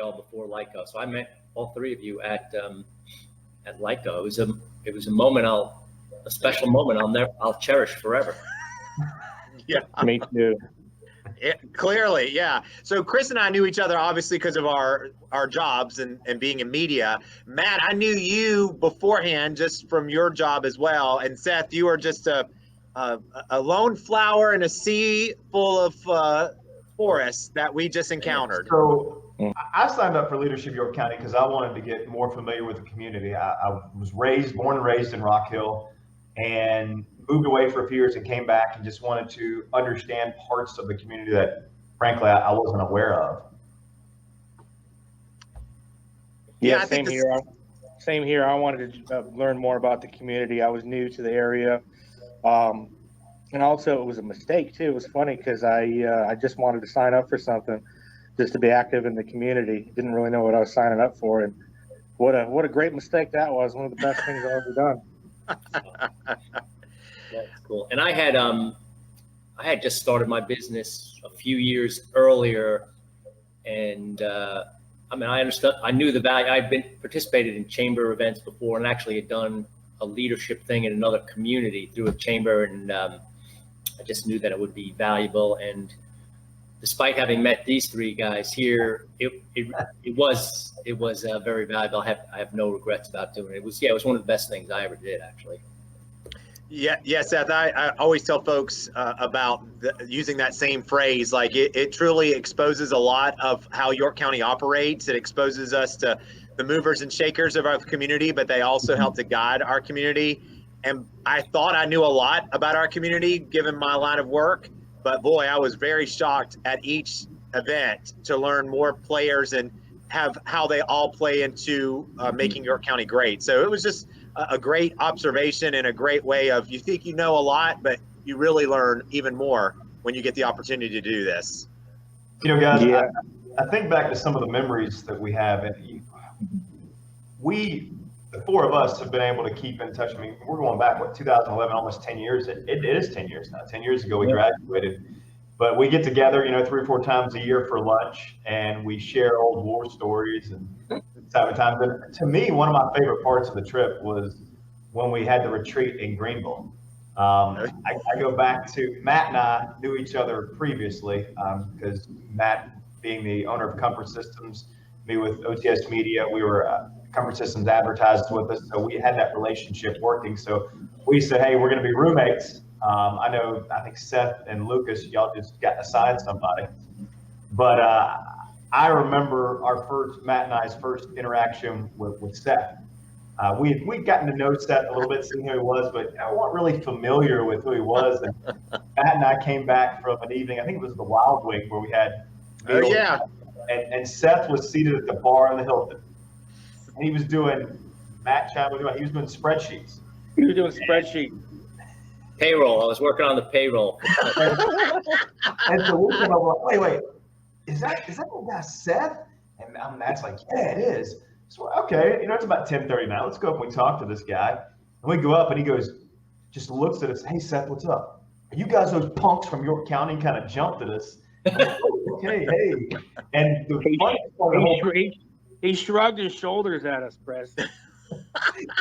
Raquel before LYCO. So I met all three of you at LYCO. It was a special moment I'll cherish forever. Yeah, me too. Clearly, yeah. So Chris and I knew each other obviously because of our jobs and being in media. Matt, I knew you beforehand just from your job as well. And Seth, you are just a lone flower in a sea full of forests that we just encountered. So I signed up for Leadership York County because I wanted to get more familiar with the community. I was born and raised in Rock Hill, and moved away for a few years and came back and just wanted to understand parts of the community that, frankly, I wasn't aware of. Yeah, same here. Same here. I wanted to learn more about the community. I was new to the area. And also it was a mistake too. It was funny because I just wanted to sign up for something just to be active in the community. Didn't really know what I was signing up for. And what a great mistake that was. One of the best things I've ever done. That's cool. And I had just started my business a few years earlier, and I knew the value. I'd been participated in chamber events before, and actually had done a leadership thing in another community through a chamber, and I just knew that it would be valuable. And despite having met these three guys here, it was very valuable. I have no regrets about doing it. It was one of the best things I ever did, actually. Yeah, Seth, I always tell folks about using that same phrase. Like it truly exposes a lot of how York County operates. It exposes us to the movers and shakers of our community, but they also help to guide our community. And I thought I knew a lot about our community given my line of work, but boy, I was very shocked at each event to learn more players and have how they all play into making York County great. So it was just a great observation and a great way of, you think you know a lot, but you really learn even more when you get the opportunity to do this. You know, guys, yeah. I think back to some of the memories that we have, and the four of us have been able to keep in touch. I mean, we're going back, 2011, almost 10 years. It is 10 years now. 10 years ago, we graduated. But we get together, 3 or 4 times a year for lunch, and we share old war stories and type of time. But to me, one of my favorite parts of the trip was when we had the retreat in Greenville. I go back to Matt and I knew each other previously because Matt, being the owner of Comfort Systems, me with OTS Media, we were Comfort Systems advertised with us, so we had that relationship working. So we said, hey, we're going to be roommates. I think Seth and Lucas, y'all just got assigned somebody. But I remember Matt and I's first interaction with Seth. We'd gotten to know Seth a little bit, seeing who he was, but I wasn't really familiar with who he was. And Matt and I came back from an evening, I think it was the Wild Wing, where we had meals. Oh, yeah. And Seth was seated at the bar in the Hilton. And he was doing, he was doing spreadsheets. He was doing spreadsheets. Payroll. I was working on the payroll. And so we came over, wait, is that the guy Seth? And Matt's like, yeah, it is. So, okay, it's about 10:30 now. Let's go up and we talk to this guy. And we go up and he goes, just looks at us. Hey, Seth, what's up? Are you guys those punks from York County? Kind of jumped at us. Okay, hey. And he shrugged his shoulders at us, Preston.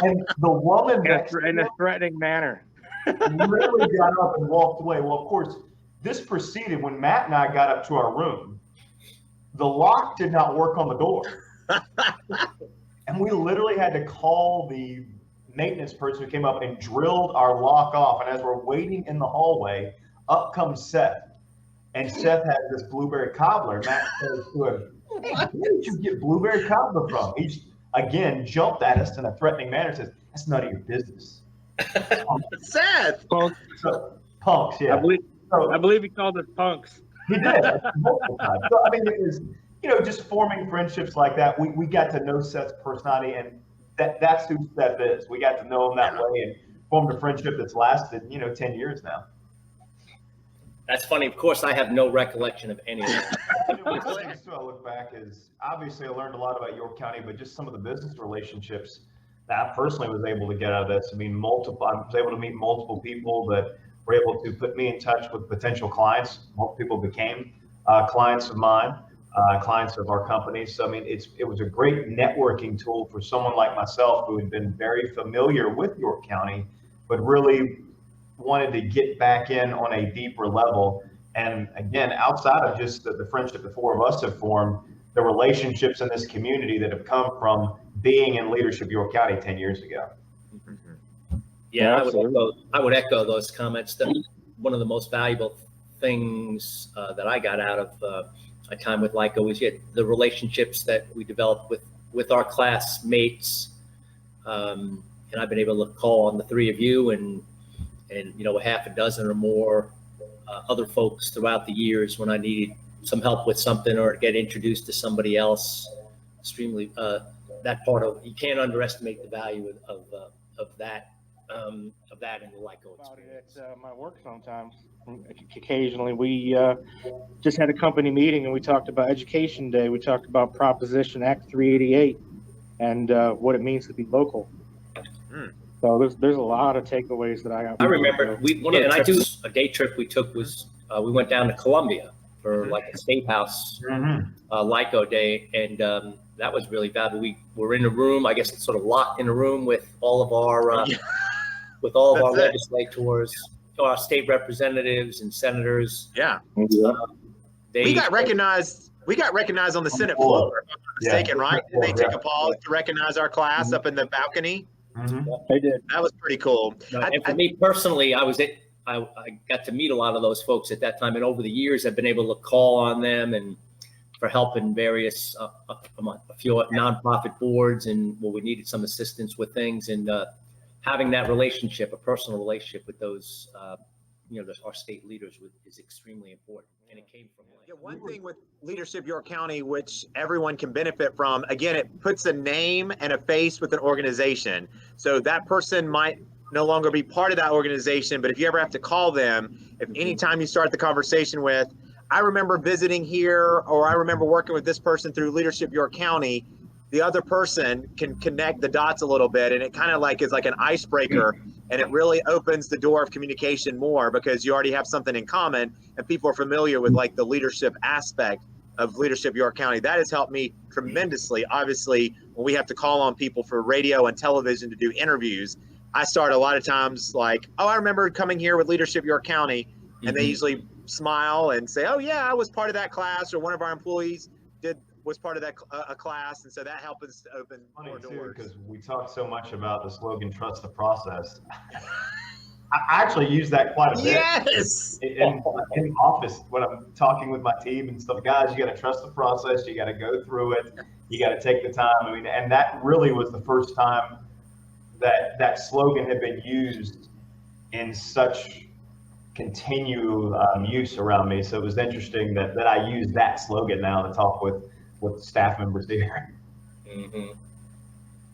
And the woman in a threatening manner literally got up and walked away. Well, of course, this proceeded when Matt and I got up to our room. The lock did not work on the door. And we literally had to call the maintenance person who came up and drilled our lock off. And as we're waiting in the hallway, up comes Seth. And Seth had this blueberry cobbler. Matt says to him, hey, where did you get blueberry cobbler from? He again jumped at us in a threatening manner and says, that's none of your business. Seth! Punks, yeah. I believe he called us punks. He did. Multiple times. So, I mean, it was, just forming friendships like that. We got to know Seth's personality, and that's who Seth is. We got to know him that way and formed a friendship that's lasted, 10 years now. That's funny. Of course, I have no recollection of any of that. One of the things too I look back is obviously I learned a lot about York County, but just some of the business relationships that I personally was able to get out of this. I was able to meet multiple people that were able to put me in touch with potential clients. Multiple people became clients of mine. clients of our company. So, I mean, it was a great networking tool for someone like myself who had been very familiar with York County, but really wanted to get back in on a deeper level. And again, outside of just the friendship the four of us have formed, the relationships in this community that have come from being in leadership York County 10 years ago. Yeah, I would echo those comments. One of the most valuable things that I got out of my time with LYCO is the relationships that we developed with our classmates. And I've been able to call on the three of you and a half a dozen or more other folks throughout the years when I needed some help with something or get introduced to somebody else. Extremely, that part of, you can't underestimate the value of that in the LYCO experience. At my work sometimes. Occasionally, we just had a company meeting and we talked about Education Day. We talked about Proposition Act 388 and what it means to be local. So there's a lot of takeaways that I got. I remember a day trip we took was we went down to Columbia for like a state house LYCO day, and that was really valuable. We were in a room, I guess, sort of locked in a room with all of our legislators, our state representatives and senators. Yeah, we got recognized. We got recognized on the Senate floor. If I'm not mistaken, right? Did they take a pause to recognize our class up in the balcony? They did. That was pretty cool. And for me personally, I got to meet a lot of those folks at that time, and over the years, I've been able to call on them and for help in various a few nonprofit boards, and we needed some assistance with things, and having that relationship, a personal relationship with those, our state leaders is extremely important, and it came from. One thing with Leadership York County, which everyone can benefit from, again, it puts a name and a face with an organization. So that person might no longer be part of that organization, but if you ever have to call them, if anytime you start the conversation with, I remember visiting here, or I remember working with this person through Leadership York County, the other person can connect the dots a little bit, and it kind of like is like an icebreaker, and it really opens the door of communication more because you already have something in common and people are familiar with like the leadership aspect of Leadership York County. That has helped me tremendously. Obviously, when we have to call on people for radio and television to do interviews, I start a lot of times like, oh, I remember coming here with Leadership York County, and they usually smile and say, oh yeah, I was part of that class, or one of our employees was part of that a class, and so that helps us to open more doors. Because we talk so much about the slogan "Trust the process." I actually use that quite a bit. Yes. In the office when I'm talking with my team and stuff, guys, you got to trust the process. You got to go through it. You got to take the time. I mean, and that really was the first time that slogan had been used in such continual use around me. So it was interesting that I use that slogan now to talk with staff members here.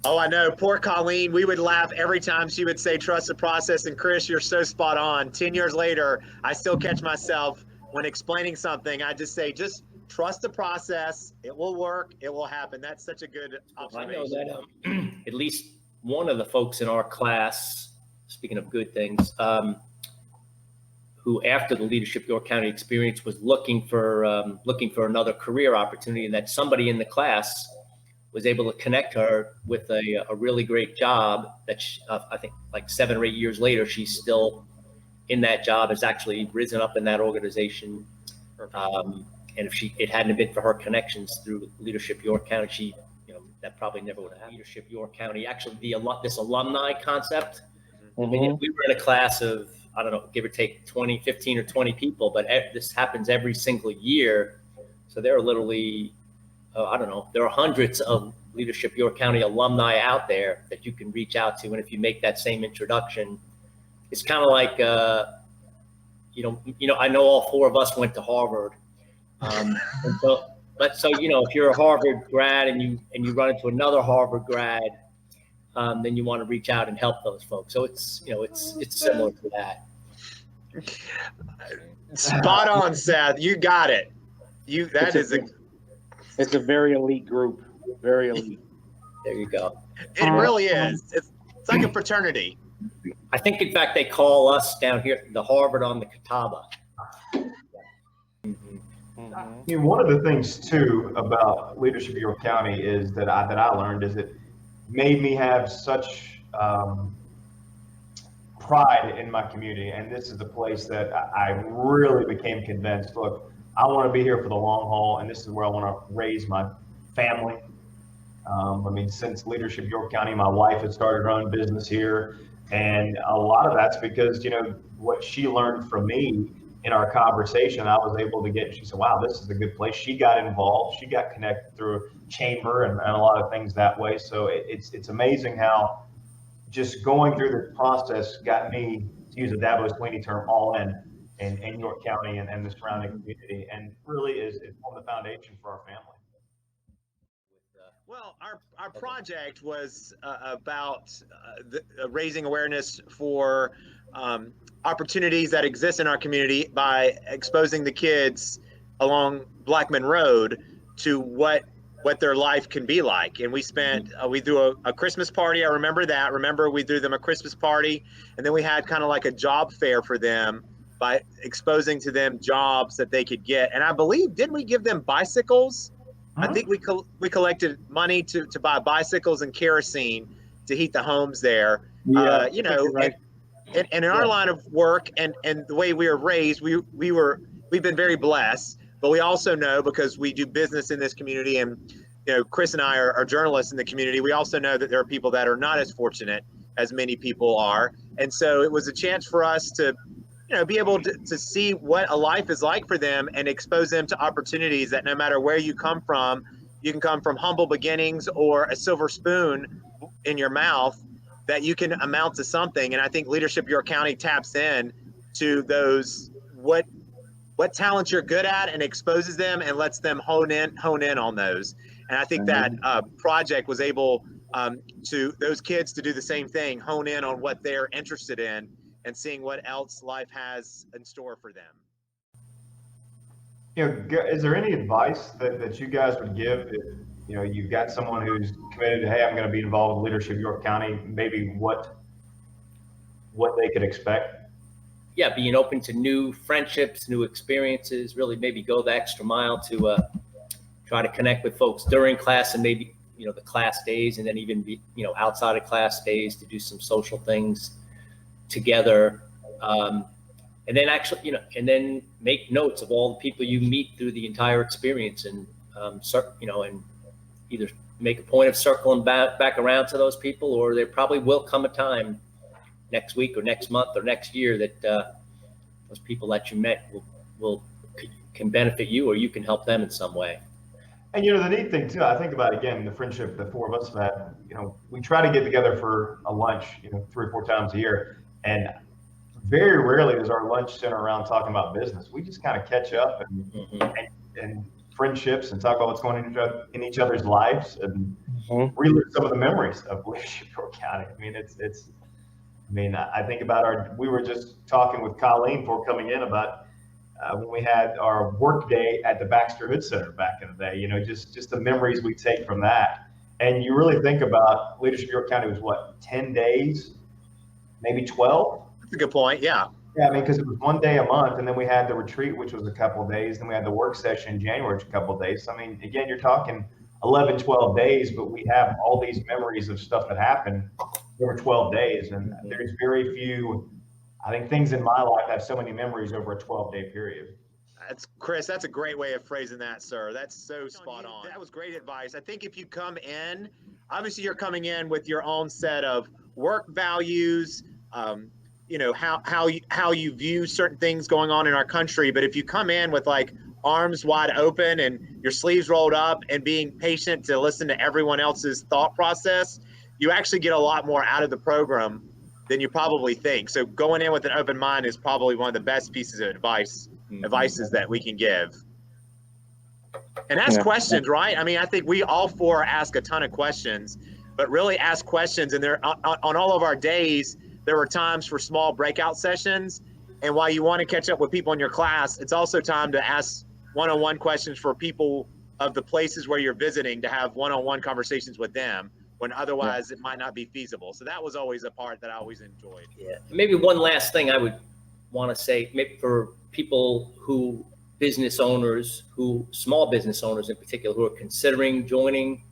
Oh, I know. Poor Colleen. We would laugh every time she would say, trust the process. And Chris, you're so spot on. 10 years later, I still catch myself when explaining something. I just say, just trust the process. It will work. It will happen. That's such a good observation. I know that at least one of the folks in our class, speaking of good things, who after the Leadership York County experience was looking for another career opportunity, and that somebody in the class was able to connect her with a really great job that I think like 7 or 8 years later, she's still in that job, has actually risen up in that organization. And if it hadn't been for her connections through Leadership York County, that probably never would have happened. Leadership York County, actually this alumni concept. I mean, we were in a class of, I don't know, give or take 15 or 20 people, but this happens every single year. So there are literally, there are hundreds of Leadership York County alumni out there that you can reach out to. And if you make that same introduction, it's kind of like, I know all four of us went to Harvard. And so if you're a Harvard grad and you run into another Harvard grad, then you want to reach out and help those folks. So it's similar to that. Spot on, Seth. You got it. It's a very elite group. Very elite. There you go. It really is. It's like a fraternity. I think, in fact, they call us down here the Harvard on the Catawba. One of the things too about leadership of York County is that I learned is it made me have such pride in my community, and this is a place that I really became convinced. Look, I want to be here for the long haul, and this is where I want to raise my family. Since leadership York County, my wife had started her own business here, and a lot of that's because what she learned from me in our conversation, I was able to get. She said, "Wow, this is a good place." She got involved. She got connected through chamber and a lot of things that way. So it's amazing how just going through this process got me, to use a Davos Sweeney term, all in York County and the surrounding community, and really is on the foundation for our family. Well, our project was about raising awareness for opportunities that exist in our community by exposing the kids along Blackman Road to what their life can be like. And we spent, we threw a Christmas party. I remember that. Remember, we threw them a Christmas party, and then we had kind of like a job fair for them by exposing to them jobs that they could get. And I believe, didn't we give them bicycles? I think we collected money to buy bicycles and kerosene to heat the homes there. Yeah, right. And in our line of work and the way we were raised, we've been very blessed. But we also know, because we do business in this community, and Chris and I are journalists in the community, we also know that there are people that are not as fortunate as many people are. And so it was a chance for us to be able to see what a life is like for them and expose them to opportunities that no matter where you come from, you can come from humble beginnings or a silver spoon in your mouth, that you can amount to something. And I think Leadership York County taps in to those, what talents you're good at, and exposes them and lets them hone in on those. And I think that project was able to those kids to do the same thing, hone in on what they're interested in, and seeing what else life has in store for them. Is there any advice that you guys would give if you've got someone who's committed to, hey, I'm going to be involved in Leadership York County, maybe what they could expect? Yeah, being open to new friendships, new experiences, really maybe go the extra mile to try to connect with folks during class, and maybe the class days, and then even be outside of class days to do some social things together, and then actually and then make notes of all the people you meet through the entire experience, and and either make a point of circling back around to those people, or there probably will come a time next week or next month or next year that those people that you met can benefit you, or you can help them in some way. And the neat thing too, I think about, again, the friendship the four of us have had. We try to get together for a lunch 3 or 4 times a year, and very rarely does our lunch center around talking about business. We just kind of catch up and friendships, and talk about what's going on in each other's lives, and relive some of the memories of Leadership York County. I think about we were just talking with Colleen before coming in about when we had our work day at the Baxter Hood Center back in the day, just the memories we take from that. And you really think about Leadership York County was what, 10 days, maybe 12? That's a good point. Yeah. Yeah, because it was 1 day a month, and then we had the retreat, which was a couple of days. Then we had the work session in January, which was a couple of days. So, again, you're talking 11, 12 days, but we have all these memories of stuff that happened over 12 days. And there's very few, I think, things in my life have so many memories over a 12-day period. Chris, that's a great way of phrasing that, sir. That's so spot on. That was great advice. I think if you come in, obviously you're coming in with your own set of work values, how you view certain things going on in our country. But if you come in with arms wide open and your sleeves rolled up and being patient to listen to everyone else's thought process, you actually get a lot more out of the program than you probably think. So going in with an open mind is probably one of the best pieces of advices that we can give. And ask questions, right? I think we all four ask a ton of questions, but really ask questions. And there on all of our days, there were times for small breakout sessions. And while you want to catch up with people in your class, it's also time to ask one-on-one questions for people of the places where you're visiting, to have one-on-one conversations with them, when otherwise it might not be feasible. So that was always a part that I always enjoyed. Yeah. Maybe one last thing I would want to say, maybe for people who business owners small business owners in particular, who are considering joining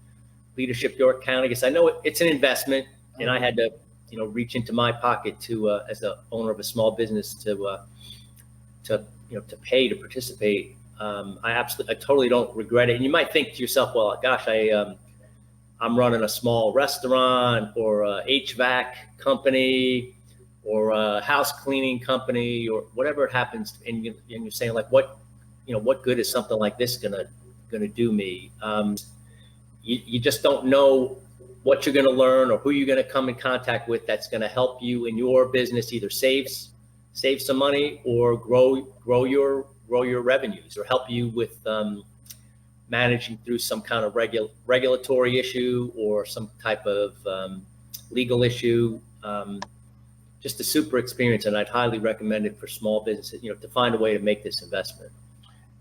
Leadership York County? Because I know it's an investment, and I had to, reach into my pocket to, as a owner of a small business, to pay to participate. I totally don't regret it. And you might think to yourself, well, gosh, I'm running a small restaurant or a HVAC company or a house cleaning company or whatever it happens. And you're saying, like, what good is something like this gonna do me? You just don't know what you're going to learn or who you're going to come in contact with that's going to help you in your business, either save some money or grow your revenues, or help you with managing through some kind of regulatory issue or some type of legal issue. Just a super experience, and I'd highly recommend it for small businesses, to find a way to make this investment.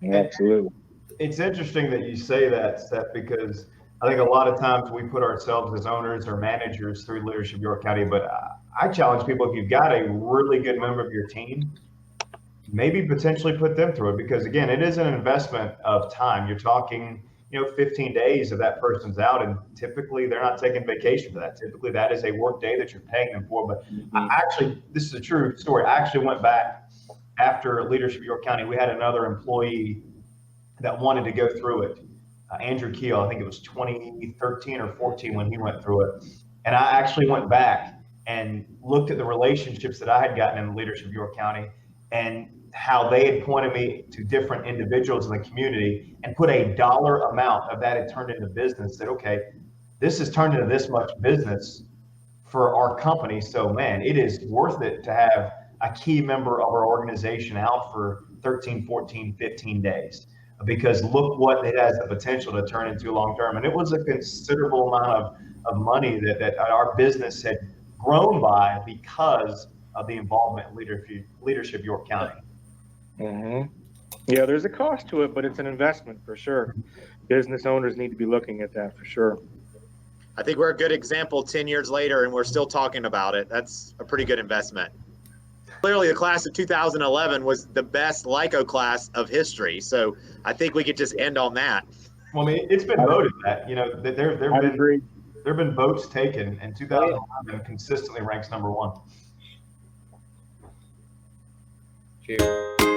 Absolutely. It's interesting that you say that, Seth, because I think a lot of times we put ourselves as owners or managers through Leadership York County, but I challenge people, if you've got a really good member of your team, maybe potentially put them through it, because again, it is an investment of time. You're talking, 15 days of that person's out, and typically they're not taking vacation for that. Typically that is a work day that you're paying them for. But this is a true story. I actually went back after Leadership York County. We had another employee that wanted to go through it. Andrew Keel, I think it was 2013 or 14 when he went through it. And I actually went back and looked at the relationships that I had gotten in Leadership York County and how they had pointed me to different individuals in the community and put a dollar amount of that had turned into business. Said, okay, this has turned into this much business for our company. So man, it is worth it to have a key member of our organization out for 13, 14, 15 days. Because look what it has the potential to turn into long term. And it was a considerable amount of money that our business had grown by because of the involvement in Leadership York County. Mm-hmm. Yeah, there's a cost to it, but it's an investment for sure. Business owners need to be looking at that for sure. I think we're a good example 10 years later, and we're still talking about it. That's a pretty good investment. Clearly, the class of 2011 was the best LYCO class of history. So I think we could just end on that. Well, I mean, it's been voted that, there have been votes taken, and 2011 consistently ranks #1. Cheers.